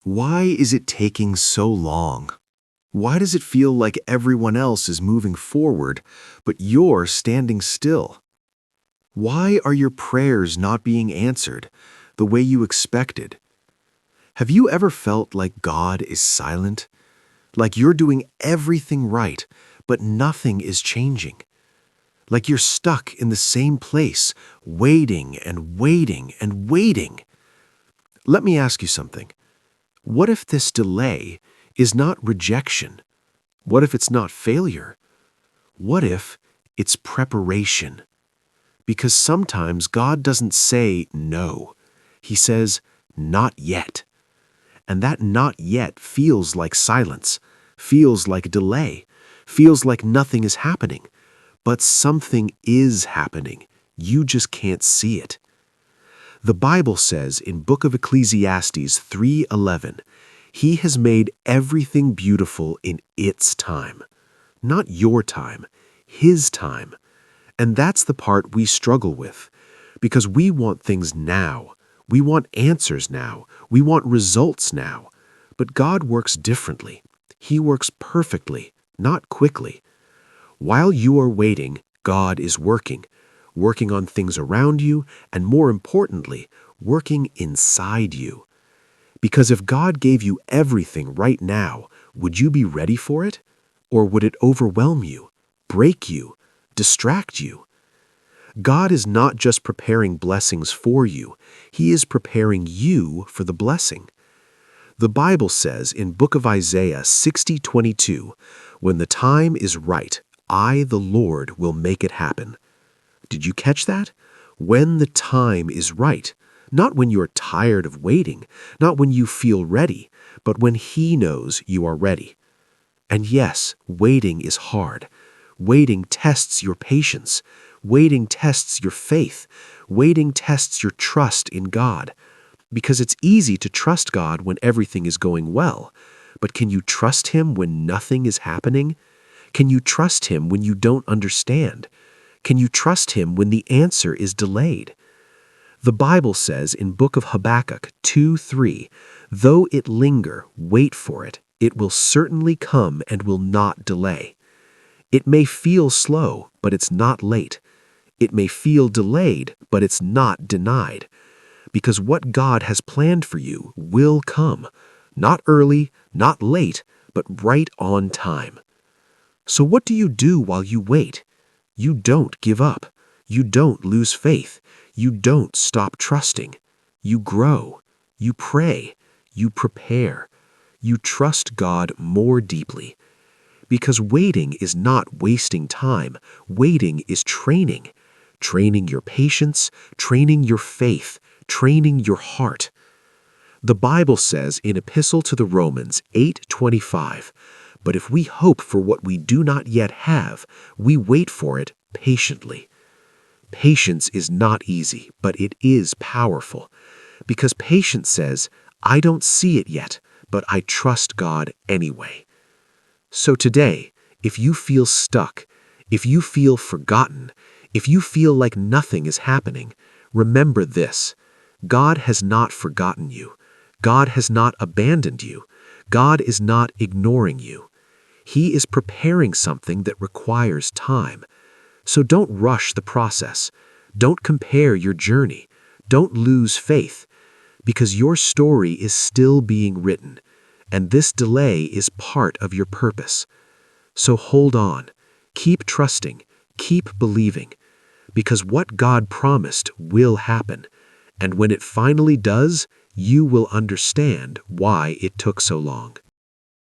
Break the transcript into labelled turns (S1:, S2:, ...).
S1: Why is it taking so long? Why does it feel like everyone else is moving forward, but you're standing still? Why are your prayers not being answered the way you expected? Have you ever felt like God is silent? Like you're doing everything right, but nothing is changing? Like you're stuck in the same place, waiting and waiting and waiting? Let me ask you something. What if this delay is not rejection? What if it's not failure? What if it's preparation? Because sometimes God doesn't say no. He says, not yet. And that not yet feels like silence, feels like delay, feels like nothing is happening. But something is happening. You just can't see it. The Bible says in Book of Ecclesiastes 3:11, He has made everything beautiful in its time. Not your time, His time. And that's the part we struggle with, because we want things now. We want answers now. We want results now. But God works differently. He works perfectly, not quickly. While you are waiting, God is working on things around you, and more importantly, working inside you. Because if God gave you everything right now, would you be ready for it? Or would it overwhelm you, break you, distract you? God is not just preparing blessings for you, He is preparing you for the blessing. The Bible says in Book of Isaiah 60:22, when the time is right, I, the Lord, will make it happen. Did you catch that? When the time is right. Not when you're tired of waiting, not when you feel ready, but when He knows you are ready. And yes, waiting is hard. Waiting tests your patience. Waiting tests your faith. Waiting tests your trust in God. Because it's easy to trust God when everything is going well. But can you trust Him when nothing is happening? Can you trust Him when you don't understand? Can you trust Him when the answer is delayed? The Bible says in Book of Habakkuk 2:3, though it linger, wait for it. It will certainly come and will not delay. It may feel slow, but it's not late. It may feel delayed, but it's not denied. Because what God has planned for you will come. Not early, not late, but right on time. So what do you do while you wait? You don't give up. You don't lose faith. You don't stop trusting. You grow. You pray. You prepare. You trust God more deeply. Because waiting is not wasting time. Waiting is training. Training your patience, training your faith, training your heart. The Bible says in Epistle to the Romans 8:25, but if we hope for what we do not yet have, we wait for it patiently. Patience is not easy, but it is powerful. Because patience says, I don't see it yet, but I trust God anyway. So today, if you feel stuck, if you feel forgotten, if you feel like nothing is happening, remember this. God has not forgotten you. God has not abandoned you. God is not ignoring you. He is preparing something that requires time. So don't rush the process. Don't compare your journey. Don't lose faith, because your story is still being written, and this delay is part of your purpose. So hold on. Keep trusting. Keep believing, because what God promised will happen. And when it finally does, you will understand why it took so long.